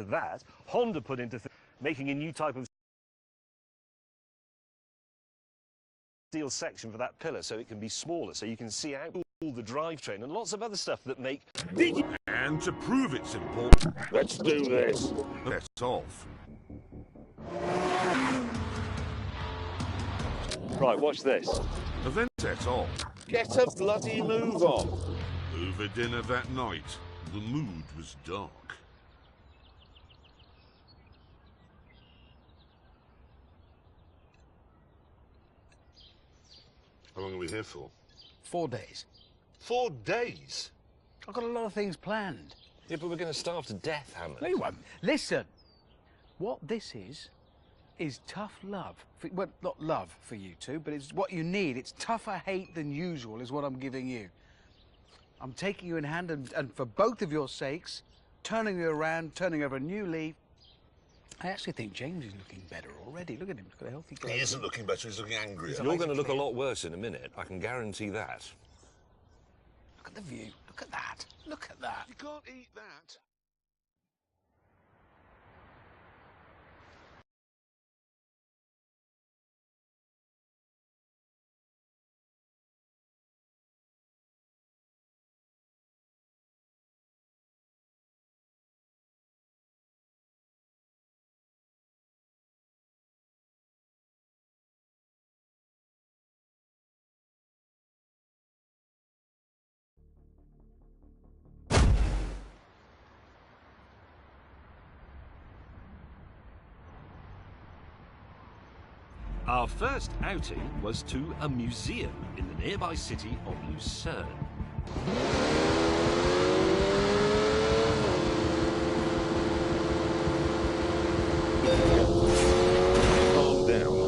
that, Honda put into making a new type of steel section for that pillar so it can be smaller, so you can see out all the drivetrain and lots of other stuff that make... And to prove it's important, Let's do this. let's off. Right, watch this. Then set off. Get a bloody move on. Over dinner that night, the mood was dark. How long are we here for? 4 days. 4 days? I've got a lot of things planned. Yeah, but we're going to starve to death, Hammond. No, you won't. Listen, what this is tough love. Well, not love for you two, but it's what you need. It's tougher hate than usual is what I'm giving you. I'm taking you in hand and for both of your sakes, turning you around, turning over a new leaf. I actually think James is looking better already. Look at him, he's got a healthy glow. He isn't looking better, he's looking angrier. You're going to look a lot worse in a minute, I can guarantee that. Look at the view, look at that, look at that. You can't eat that. Our first outing was to a museum in the nearby city of Lucerne. Calm down.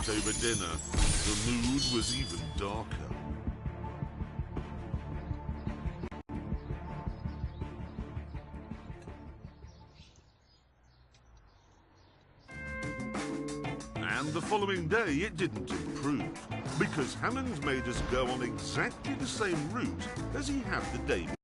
Over dinner, the mood was even darker. And the following day it didn't improve, because Hammond made us go on exactly the same route as he had the day before.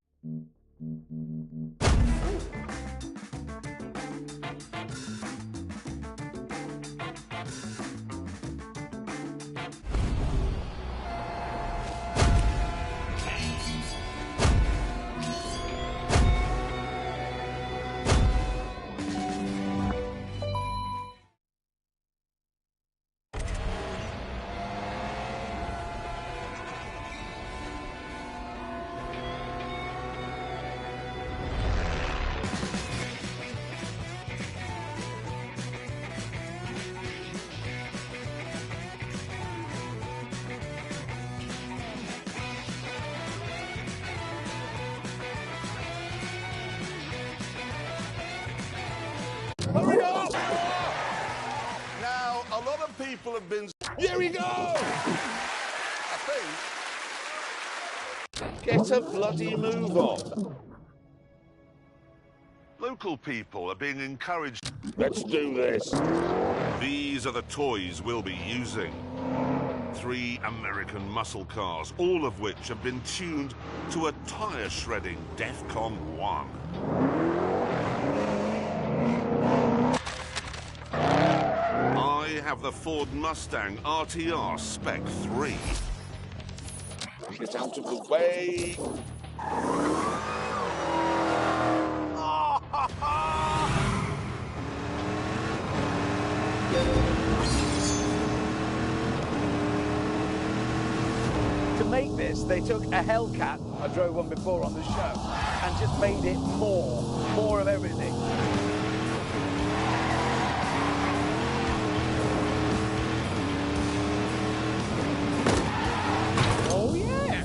Hurry up! Now, a lot of people have been... Here we go! I think... Get a bloody move on. Local people are being encouraged. Let's do this. These are the toys we'll be using. 3 American muscle cars, all of which have been tuned to a tyre-shredding DEFCON 1. I have the Ford Mustang RTR Spec 3. Get out of the way. To make this, they took a Hellcat, I drove one before on the show, and just made it more of everything. Oh yeah!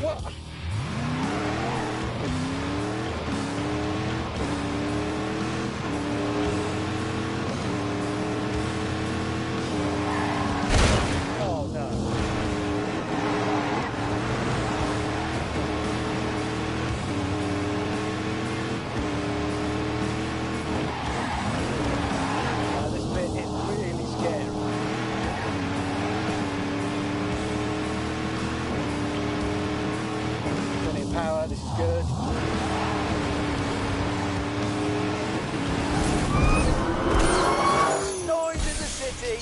What? Oh no. This bit is really scary. Plenty of power, this is good. Noise in the city.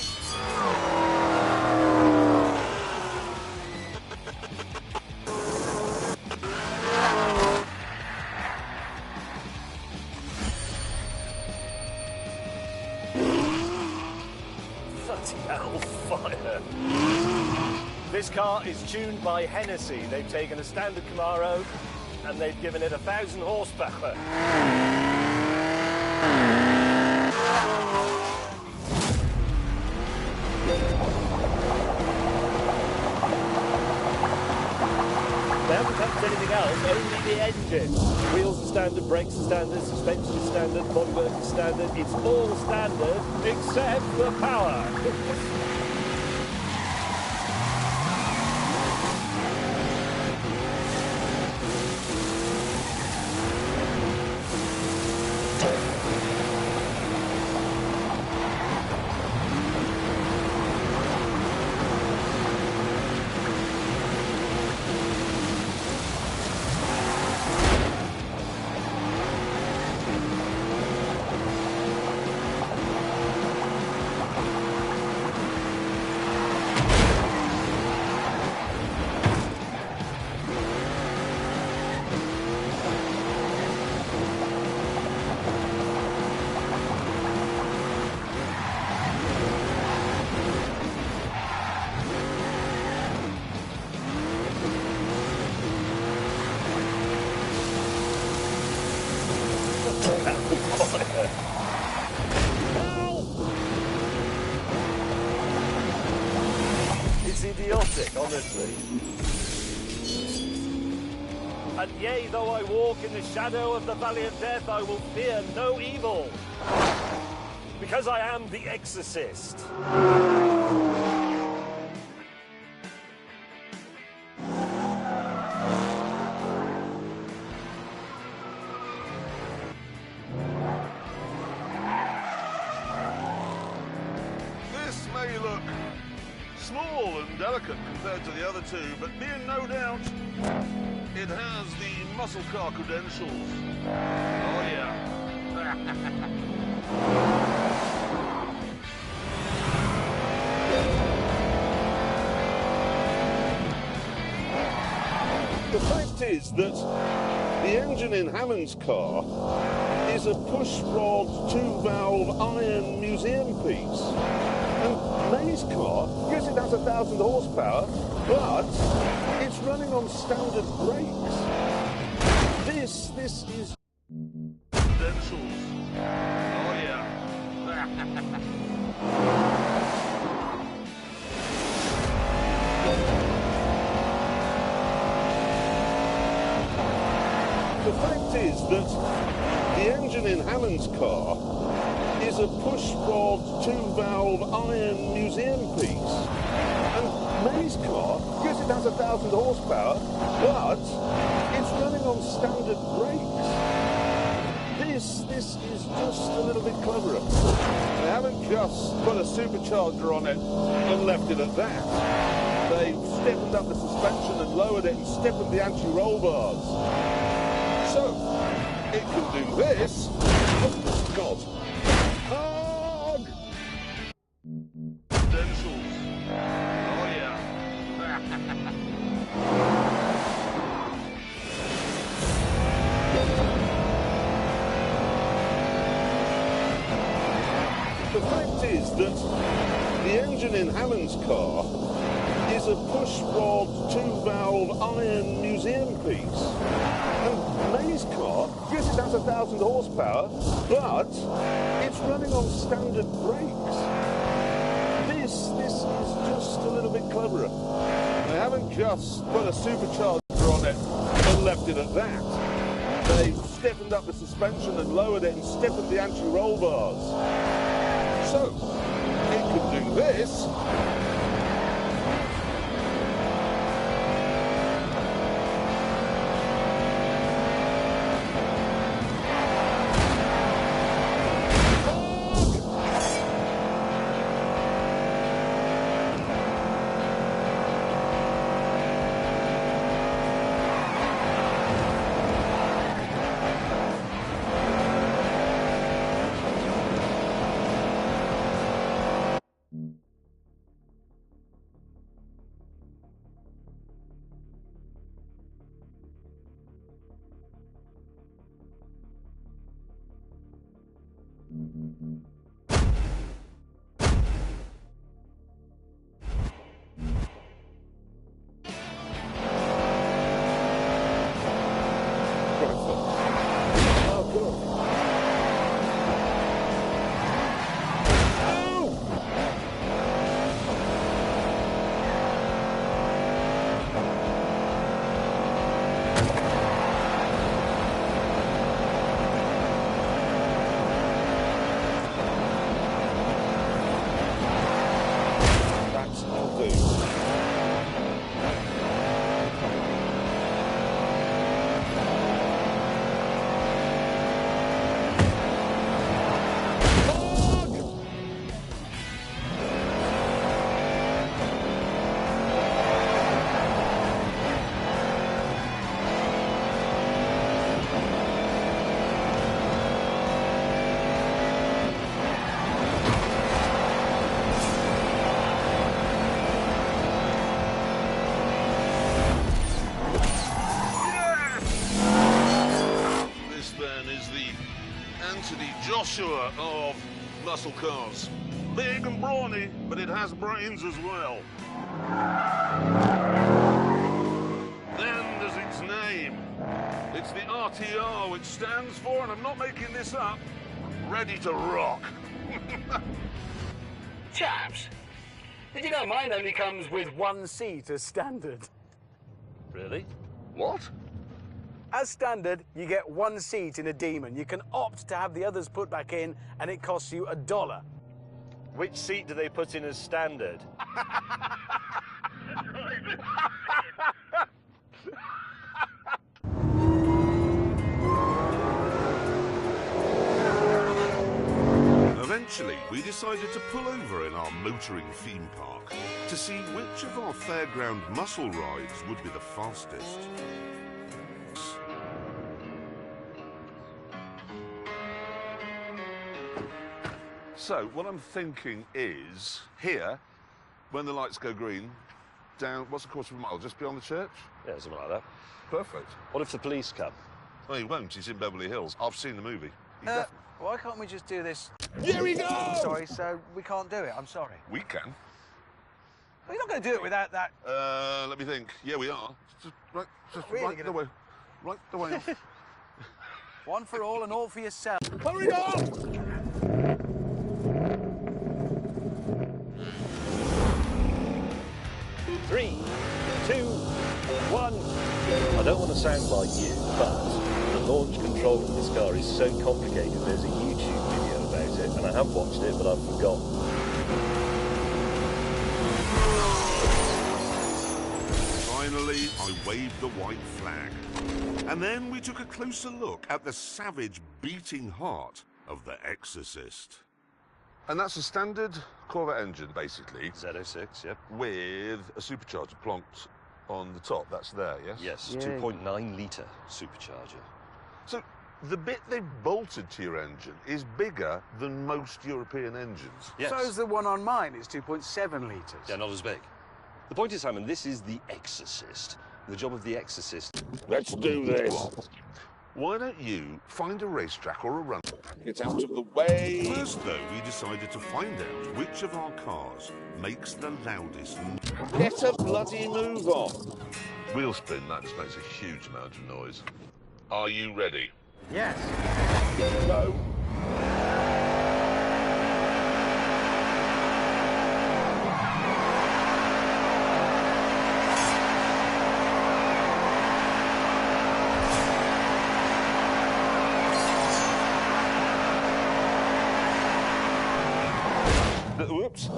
Bloody hellfire. This car is tuned by Hennessy. They've taken a standard Camaro and they've given it 1,000 horsepower. They haven't touched anything else, only the engine. Wheels are standard, brakes are standard, suspension is standard, bodywork is standard. It's all standard except the power. It's idiotic, honestly. And yea, though I walk in the shadow of the valley of death, I will fear no evil. Because I am the exorcist. This may look small and delicate compared to the other two, but be in no doubt, it has the muscle car credentials. Oh yeah. The fact is that the engine in Hammond's car is a push-rod, two-valve iron museum piece. And May's car, yes, it has 1,000 horsepower, but it's running on standard brakes. This is... Credentials. Oh yeah. The fact is that the engine in Hammond's car is a push-rod, two-valve iron museum piece. And May's car, yes, it has 1,000 horsepower, but it's running on standard brakes. This is just a little bit cleverer. They haven't just put a supercharger on it and left it at that. They've stiffened up the suspension and lowered it and stiffened the anti-roll bars. So, it can do this. Oh, God. Hog! Credentials. Oh, yeah. The fact is that the engine in Hammond's car is a push-rod, two-valve iron museum piece. And May's car, yes, it has 1,000 horsepower, but it's running on standard brakes. This is just a little bit cleverer. They haven't just put a supercharger on it and left it at that. They've stiffened up the suspension and lowered it and stiffened the anti-roll bars. So, it can do this. Joshua of muscle cars. Big and brawny, but it has brains as well. Then there's its name. It's the RTR, which stands for, and I'm not making this up, ready to rock. Chaps, did you know mine only comes with one seat as standard? Really? What? As standard, you get one seat in a Demon. You can opt to have the others put back in, and it costs you $1. Which seat do they put in as standard? Eventually, we decided to pull over in our motoring theme park to see which of our fairground muscle rides would be the fastest. So, what I'm thinking is, here, when the lights go green, down, what's a quarter of a mile, just beyond the church? Yeah, something like that. Perfect. What if the police come? Well, he won't, he's in Beverly Hills. I've seen the movie. Why can't we just do this? Here we go! Sorry, so we can't do it. I'm sorry. We can. We're not going to do it without that. Let me think. Yeah, we are. Just Really right the way. Right the way off. One for all and all for yourself. Hurry up! 3, 2, 1. I don't want to sound like you, but the launch control of this car is so complicated. There's a YouTube video about it, and I have watched it, but I've forgotten. Finally, Finally, I waved the white flag. And then we took a closer look at the savage beating heart of the Exorcist. And that's a standard Corvette engine, basically. Z06, yep. With a supercharger plonked on the top. That's there, yes? Yes, Yeah. 2.9 litre supercharger. So the bit they've bolted to your engine is bigger than most European engines. Yes. So's the one on mine. It's 2.7 litres. Yeah, not as big. The point is, Hammond, this is the Exorcist. The job of the Exorcist. Let's do this. Why don't you find a racetrack or a run? Get out of the way. First, though, we decided to find out which of our cars makes the loudest Get a bloody move on. wheel spin. That just makes a huge amount of noise. Are you ready? Yes. Go. Whoops.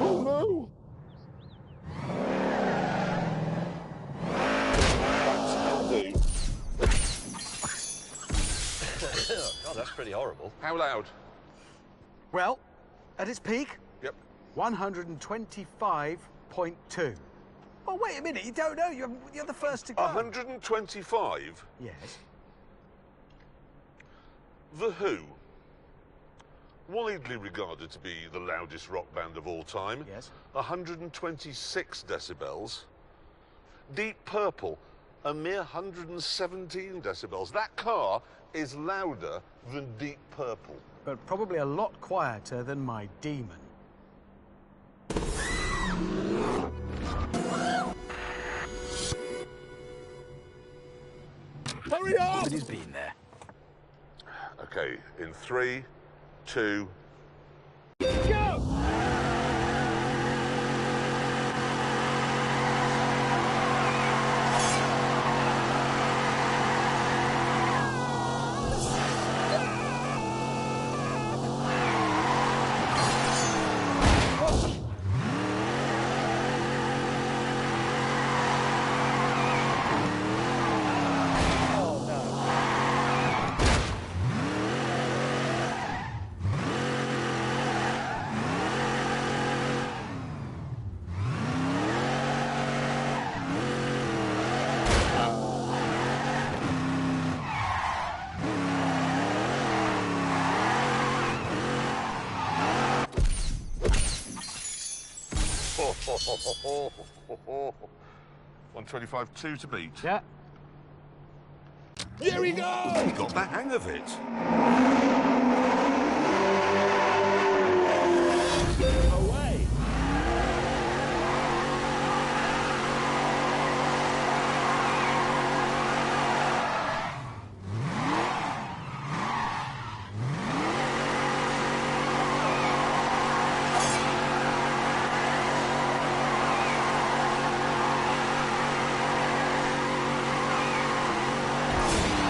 Oh no! That'll do. God, that's pretty horrible. How loud? Well, at its peak, Yep. 125.2. Oh, wait a minute. You don't know. You're the first to go. 125? Yes. The Who, widely regarded to be the loudest rock band of all time. Yes. 126 decibels. Deep Purple, a mere 117 decibels. That car is louder than Deep Purple. But probably a lot quieter than my demon. Hurry up! But he's been there. Okay, in 3, 2... Go! Oh, 125.2 to beat. Yeah. Here we go! He got the hang of it. Away!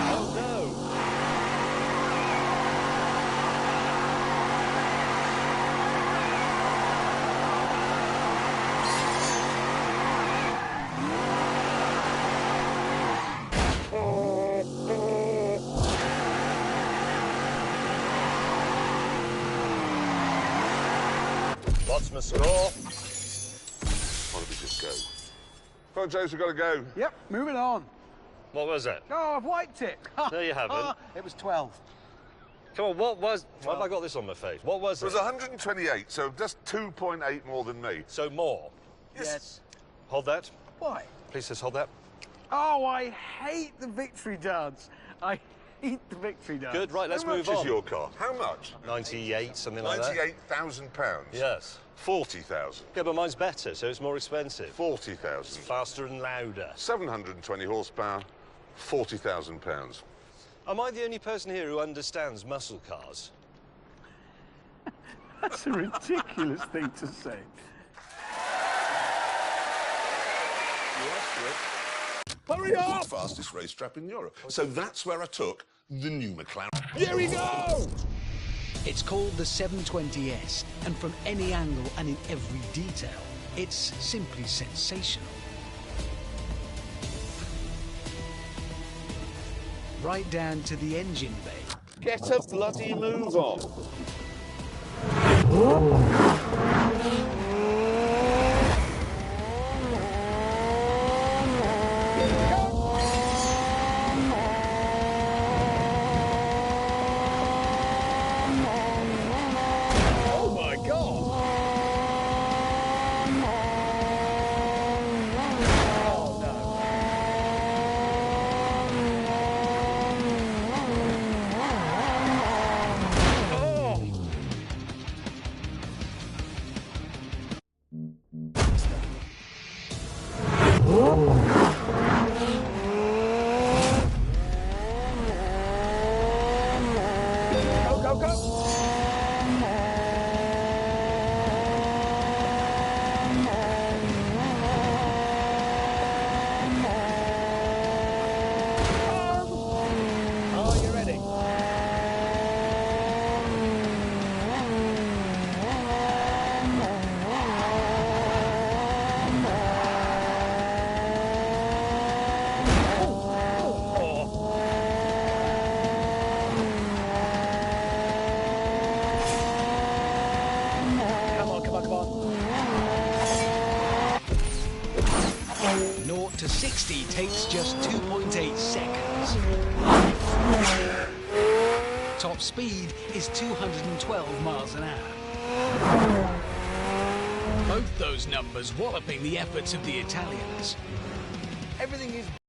Oh no! What's my score? Why don't we just go? Come on, James, we've got to go. Yep, moving on. What was it? Oh, I've wiped it. No, you haven't. It was 12. Come on, what was... Why have I got this on my face? What was It was it? 128, so just 2.8 more than me. So more. Yes. Hold that. Why? Please just hold that. Oh, I hate the victory dance. I hate the victory dance. Good, right, let's How move much on. is your car? How much? 98, something like that. £98,000. Yes. 40,000. Yeah, but mine's better, so it's more expensive. 40,000. Faster and louder. 720 horsepower, £40,000. Am I the only person here who understands muscle cars? That's a ridiculous thing to say. Hurry up! Fastest racetrack in Europe. So that's where I took the new McLaren. Here we go! It's called the 720S, and from any angle and in every detail, it's simply sensational. Right down to the engine bay. Get a bloody move on. Oh my God! Oh no. Go, go, go! Oh, you ready? Come on, come on, come on. 0 to 60 takes just 2.8 seconds. Top speed is 212 miles an hour. Both those numbers walloping the efforts of the Italians. Everything is